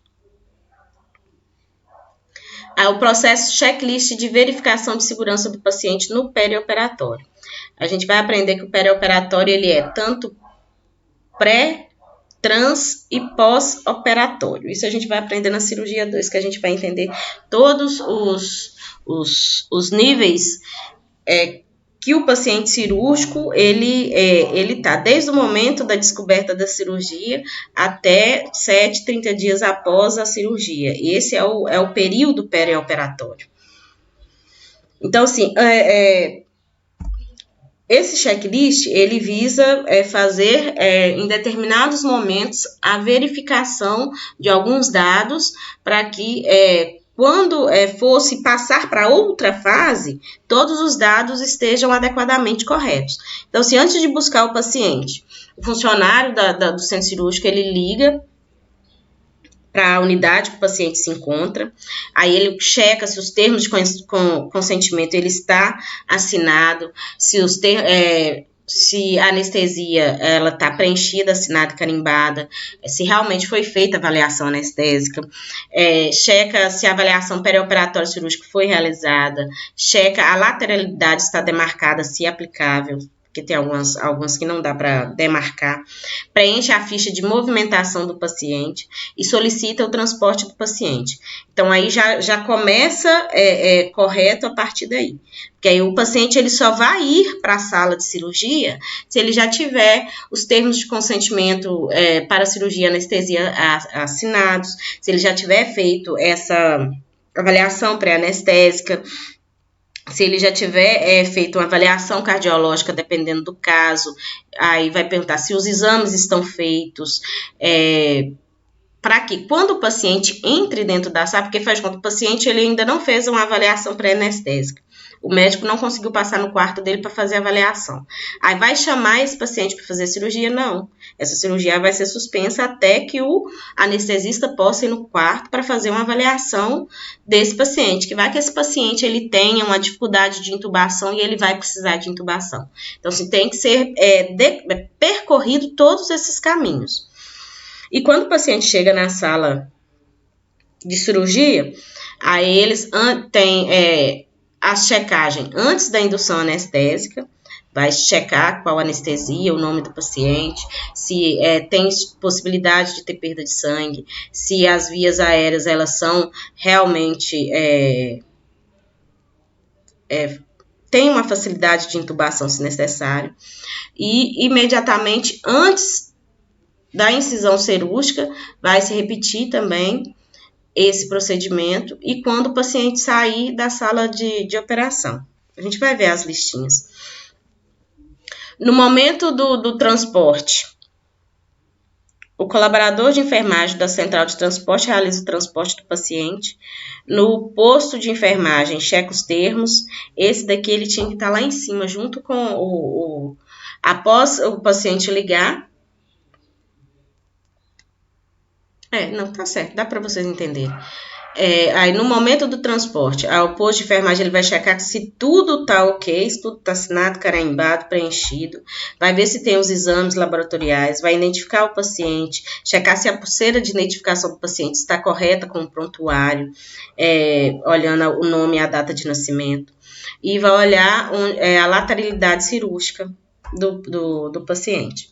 O processo checklist de verificação de segurança do paciente no perioperatório. A gente vai aprender que o perioperatório ele é tanto pré, trans e pós-operatório. Isso a gente vai aprender na cirurgia 2, que a gente vai entender todos os níveis que o paciente cirúrgico, ele tá desde o momento da descoberta da cirurgia até 30 dias após a cirurgia. Esse é o período perioperatório. Então, assim, Esse checklist, ele visa fazer, em determinados momentos, a verificação de alguns dados para que, quando fosse passar para outra fase, todos os dados estejam adequadamente corretos. Então, se antes de buscar o paciente, o funcionário do centro cirúrgico, ele liga para a unidade que o paciente se encontra, aí ele checa se os termos de consentimento ele está assinado, se a anestesia ela está preenchida, assinada e carimbada, se realmente foi feita a avaliação anestésica, checa se a avaliação perioperatória cirúrgica foi realizada, checa a lateralidade está demarcada, se aplicável, porque tem algumas que não dá para demarcar, preenche a ficha de movimentação do paciente e solicita o transporte do paciente. Então, aí já começa correto a partir daí. Porque aí o paciente ele só vai ir para a sala de cirurgia se ele já tiver os termos de consentimento para a cirurgia e anestesia assinados, se ele já tiver feito essa avaliação pré-anestésica, se ele já tiver feito uma avaliação cardiológica, dependendo do caso, aí vai perguntar se os exames estão feitos, para que quando o paciente entre dentro da sala, porque faz conta, o paciente ele ainda não fez uma avaliação pré-anestésica. O médico não conseguiu passar no quarto dele para fazer a avaliação. Aí vai chamar esse paciente para fazer cirurgia? Não. Essa cirurgia vai ser suspensa até que o anestesista possa ir no quarto para fazer uma avaliação desse paciente. Que vai que esse paciente ele tenha uma dificuldade de intubação e ele vai precisar de intubação. Então, assim, tem que ser percorrido todos esses caminhos. E quando o paciente chega na sala de cirurgia, aí eles têm a checagem antes da indução anestésica, vai checar qual anestesia, o nome do paciente, se tem possibilidade de ter perda de sangue, se as vias aéreas elas são realmente tem uma facilidade de intubação se necessário, e imediatamente antes da incisão cirúrgica vai se repetir também esse procedimento e quando o paciente sair da sala de operação. A gente vai ver as listinhas. No momento do transporte, o colaborador de enfermagem da central de transporte realiza o transporte do paciente. No posto de enfermagem, checa os termos. Esse daqui ele tinha que estar lá em cima, junto com após o paciente ligar. Não, tá certo, dá para vocês entenderem. Aí no momento do transporte, ao posto de enfermagem, ele vai checar se tudo tá ok, se tudo tá assinado, carimbado, preenchido, vai ver se tem os exames laboratoriais, vai identificar o paciente, checar se a pulseira de identificação do paciente está correta com o prontuário, olhando o nome e a data de nascimento, e vai olhar a lateralidade cirúrgica do paciente.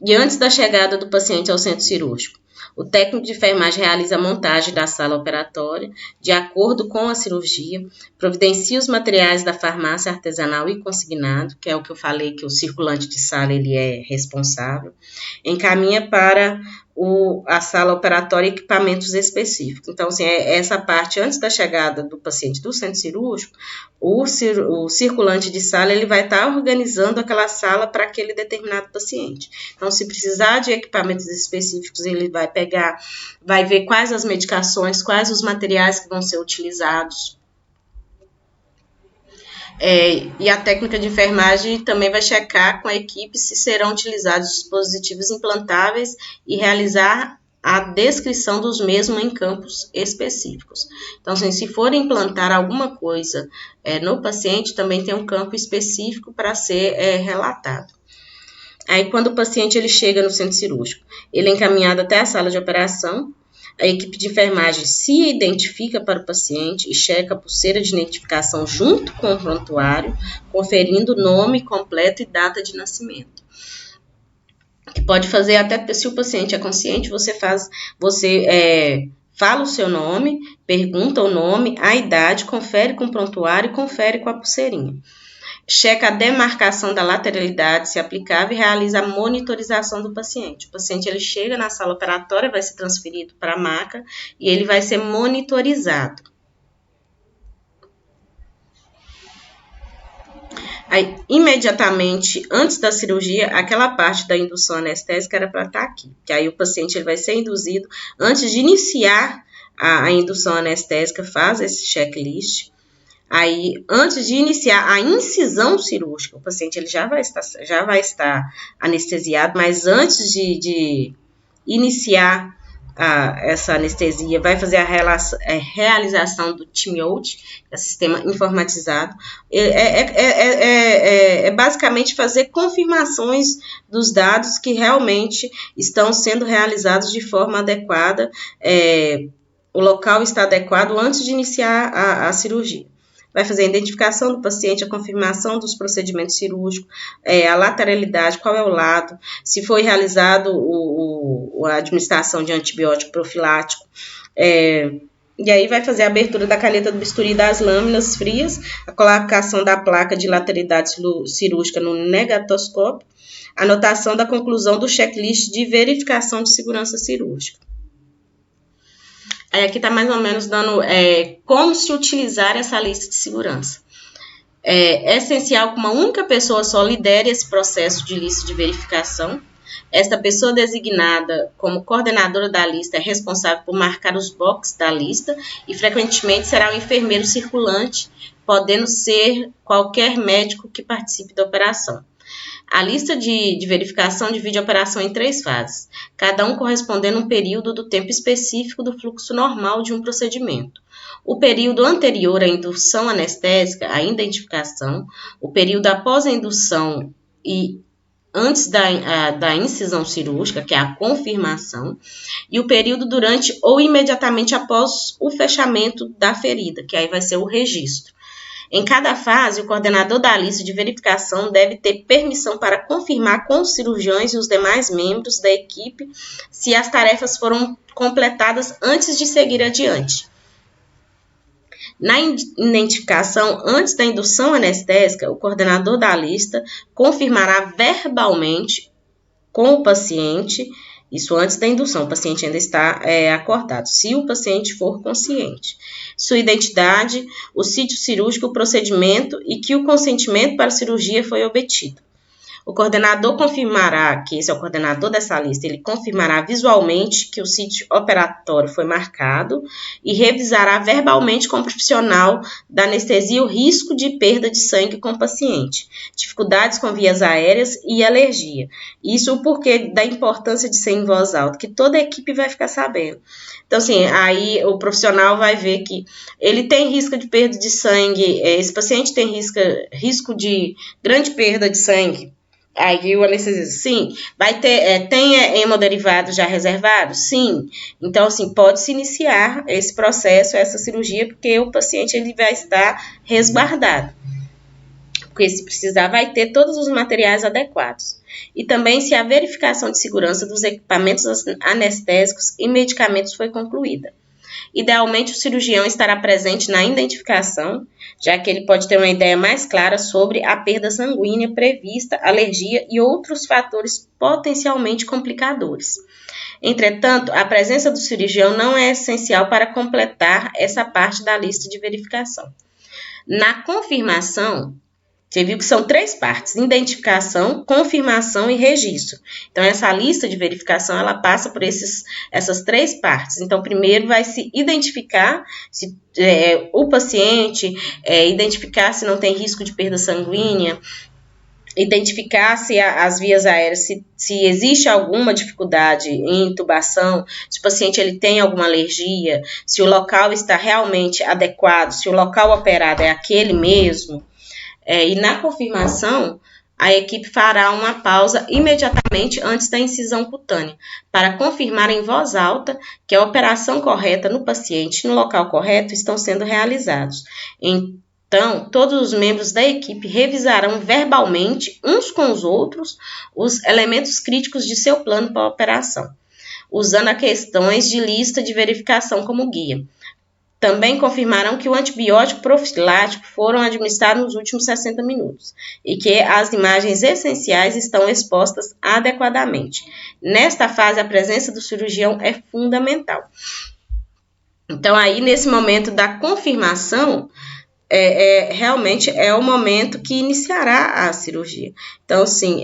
E antes da chegada do paciente ao centro cirúrgico, o técnico de enfermagem realiza a montagem da sala operatória de acordo com a cirurgia, providencia os materiais da farmácia artesanal e consignado, que é o que eu falei que o circulante de sala ele é responsável, encaminha para a sala operatória equipamentos específicos. Então, assim, essa parte antes da chegada do paciente do centro cirúrgico, o circulante de sala ele vai estar organizando aquela sala para aquele determinado paciente. Então, se precisar de equipamentos específicos, ele vai pegar, vai ver quais as medicações, quais os materiais que vão ser utilizados. E a técnica de enfermagem também vai checar com a equipe se serão utilizados dispositivos implantáveis e realizar a descrição dos mesmos em campos específicos. Então, assim, se for implantar alguma coisa no paciente, também tem um campo específico para ser relatado. Aí, quando o paciente ele chega no centro cirúrgico, ele é encaminhado até a sala de operação. A equipe de enfermagem se identifica para o paciente e checa a pulseira de identificação junto com o prontuário, conferindo nome completo e data de nascimento. Que pode fazer até se o paciente é consciente, você fala o seu nome, pergunta o nome, a idade, confere com o prontuário e confere com a pulseirinha. Checa a demarcação da lateralidade, se aplicável, e realiza a monitorização do paciente. O paciente ele chega na sala operatória, vai ser transferido para a maca e ele vai ser monitorizado. Aí, imediatamente antes da cirurgia, aquela parte da indução anestésica era para estar aqui. Que aí o paciente ele vai ser induzido antes de iniciar a indução anestésica, faz esse checklist. Aí, antes de iniciar a incisão cirúrgica, o paciente ele já vai estar anestesiado, mas antes de iniciar essa anestesia, vai fazer a realização do TIMI-OAT, que é o sistema informatizado. É basicamente fazer confirmações dos dados que realmente estão sendo realizados de forma adequada, o local está adequado antes de iniciar a cirurgia. Vai fazer a identificação do paciente, a confirmação dos procedimentos cirúrgicos, a lateralidade, qual é o lado, se foi realizado a administração de antibiótico profilático, e aí vai fazer a abertura da caneta do bisturi das lâminas frias, a colocação da placa de lateralidade cirúrgica no negatoscópio, anotação da conclusão do checklist de verificação de segurança cirúrgica. Aí aqui está mais ou menos dando como se utilizar essa lista de segurança. É essencial que uma única pessoa só lidere esse processo de lista de verificação. Esta pessoa designada como coordenadora da lista é responsável por marcar os boxes da lista e frequentemente será um enfermeiro circulante, podendo ser qualquer médico que participe da operação. A lista de verificação divide a operação em 3 fases, cada um correspondendo a um período do tempo específico do fluxo normal de um procedimento. O período anterior à indução anestésica, a identificação, o período após a indução e antes da incisão cirúrgica, que é a confirmação, e o período durante ou imediatamente após o fechamento da ferida, que aí vai ser o registro. Em cada fase, o coordenador da lista de verificação deve ter permissão para confirmar com os cirurgiões e os demais membros da equipe se as tarefas foram completadas antes de seguir adiante. Na identificação, antes da indução anestésica, o coordenador da lista confirmará verbalmente com o paciente, isso antes da indução, o paciente ainda está acordado, se o paciente for consciente, sua identidade, o sítio cirúrgico, o procedimento e que o consentimento para a cirurgia foi obtido. O coordenador confirmará, que esse é o coordenador dessa lista, ele confirmará visualmente que o sítio operatório foi marcado e revisará verbalmente com o profissional da anestesia o risco de perda de sangue com o paciente, dificuldades com vias aéreas e alergia. Isso o porquê da importância de ser em voz alta, que toda a equipe vai ficar sabendo. Então, assim, aí o profissional vai ver que ele tem risco de perda de sangue, esse paciente tem risco de grande perda de sangue. Aí o anestesista, sim, vai ter, tem hemoderivado já reservado? Sim. Então, assim, pode-se iniciar esse processo, essa cirurgia, porque o paciente ele vai estar resguardado. Porque se precisar, vai ter todos os materiais adequados. E também se a verificação de segurança dos equipamentos anestésicos e medicamentos foi concluída. Idealmente, o cirurgião estará presente na identificação, já que ele pode ter uma ideia mais clara sobre a perda sanguínea prevista, alergia e outros fatores potencialmente complicadores. Entretanto, a presença do cirurgião não é essencial para completar essa parte da lista de verificação. Na confirmação, você viu que são 3 partes: identificação, confirmação e registro. Então, essa lista de verificação, ela passa por essas 3 partes. Então, primeiro vai se identificar se o paciente, identificar se não tem risco de perda sanguínea, identificar se as vias aéreas, se existe alguma dificuldade em intubação, se o paciente ele tem alguma alergia, se o local está realmente adequado, se o local operado é aquele mesmo. E na confirmação, a equipe fará uma pausa imediatamente antes da incisão cutânea, para confirmar em voz alta que a operação correta no paciente, no local correto, estão sendo realizados. Então, todos os membros da equipe revisarão verbalmente, uns com os outros, os elementos críticos de seu plano para a operação, usando as questões de lista de verificação como guia. Também confirmarão que o antibiótico profilático foram administrados nos últimos 60 minutos e que as imagens essenciais estão expostas adequadamente. Nesta fase, a presença do cirurgião é fundamental. Então, aí, nesse momento da confirmação, realmente é o momento que iniciará a cirurgia. Então, assim,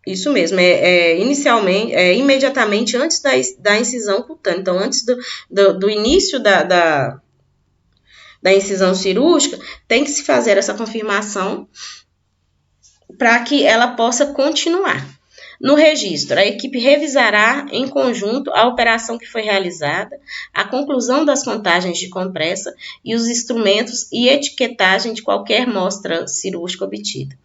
isso mesmo, inicialmente, imediatamente antes da incisão cutânea. Então, antes do início da incisão cirúrgica, tem que se fazer essa confirmação para que ela possa continuar. No registro, a equipe revisará em conjunto a operação que foi realizada, a conclusão das contagens de compressa e os instrumentos e etiquetagem de qualquer amostra cirúrgica obtida.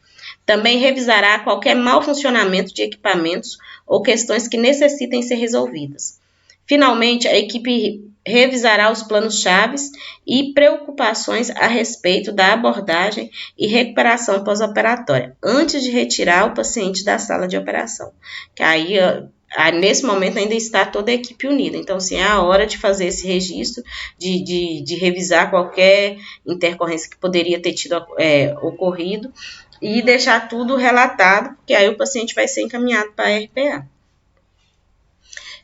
Também revisará qualquer mau funcionamento de equipamentos ou questões que necessitem ser resolvidas. Finalmente, a equipe revisará os planos-chave e preocupações a respeito da abordagem e recuperação pós-operatória, antes de retirar o paciente da sala de operação. Que aí, nesse momento, ainda está toda a equipe unida. Então, assim, é a hora de fazer esse registro, de revisar qualquer intercorrência que poderia ter tido ocorrido e deixar tudo relatado, porque aí o paciente vai ser encaminhado para a RPA.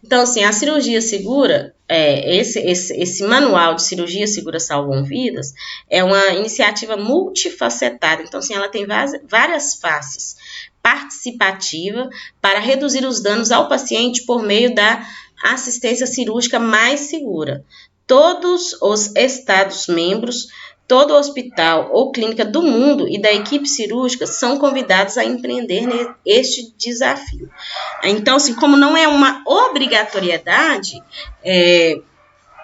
Então, assim, a cirurgia segura, esse manual de cirurgia segura salvam vidas, é uma iniciativa multifacetada. Então, assim, ela tem várias faces. Participativa para reduzir os danos ao paciente por meio da assistência cirúrgica mais segura. Todos os Estados-membros, todo hospital ou clínica do mundo e da equipe cirúrgica são convidados a empreender este desafio. Então, assim, como não é uma obrigatoriedade,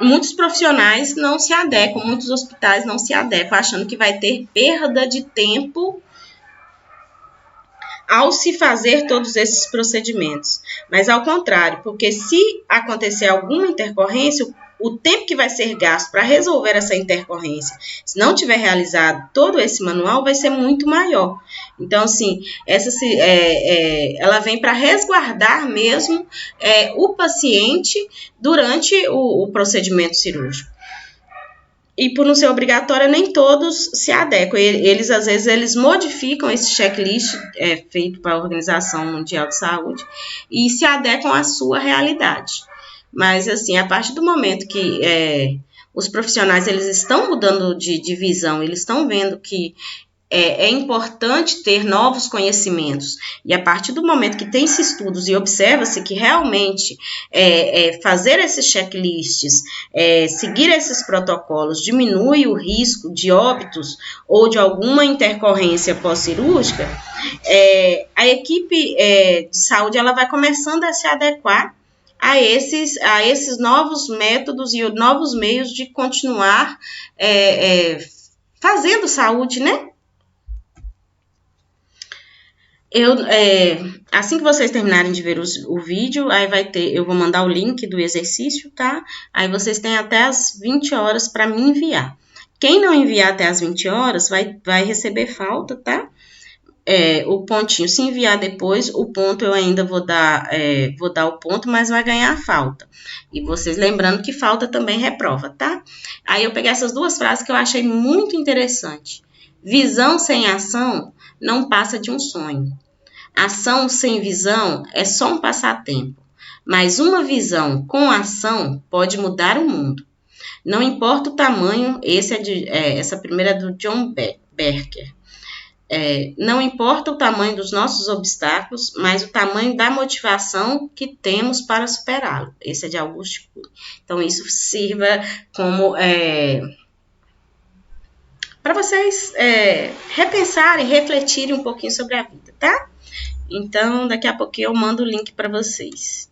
muitos profissionais não se adequam, muitos hospitais não se adequam, achando que vai ter perda de tempo ao se fazer todos esses procedimentos. Mas, ao contrário, porque se acontecer alguma intercorrência, o tempo que vai ser gasto para resolver essa intercorrência, se não tiver realizado todo esse manual, vai ser muito maior. Então, assim, ela vem para resguardar mesmo o paciente durante o procedimento cirúrgico. E por não ser obrigatória, nem todos se adequam. Eles, às vezes, eles modificam esse checklist feito para a Organização Mundial de Saúde e se adequam à sua realidade. Mas, assim, a partir do momento que os profissionais eles estão mudando de visão, eles estão vendo que é importante ter novos conhecimentos. E a partir do momento que tem-se estudos e observa-se que realmente fazer esses checklists, seguir esses protocolos, diminui o risco de óbitos ou de alguma intercorrência pós-cirúrgica, a equipe de saúde ela vai começando a se adequar a esses novos métodos e novos meios de continuar fazendo saúde, né? Assim que vocês terminarem de ver o vídeo, aí eu vou mandar o link do exercício, tá? Aí vocês têm até as 20 horas para me enviar. Quem não enviar até as 20 horas vai receber falta, tá? O pontinho, se enviar depois, o ponto eu ainda vou dar o ponto, mas vai ganhar falta. E vocês lembrando que falta também reprova, tá? Aí eu peguei essas duas frases que eu achei muito interessante. Visão sem ação não passa de um sonho. Ação sem visão é só um passatempo. Mas uma visão com ação pode mudar o mundo. Não importa o tamanho, essa primeira é do John Berker. Não importa o tamanho dos nossos obstáculos, mas o tamanho da motivação que temos para superá-lo. Esse é de Auguste Cury. Então, isso sirva como para vocês repensarem, refletirem um pouquinho sobre a vida, tá? Então, daqui a pouquinho eu mando o link para vocês.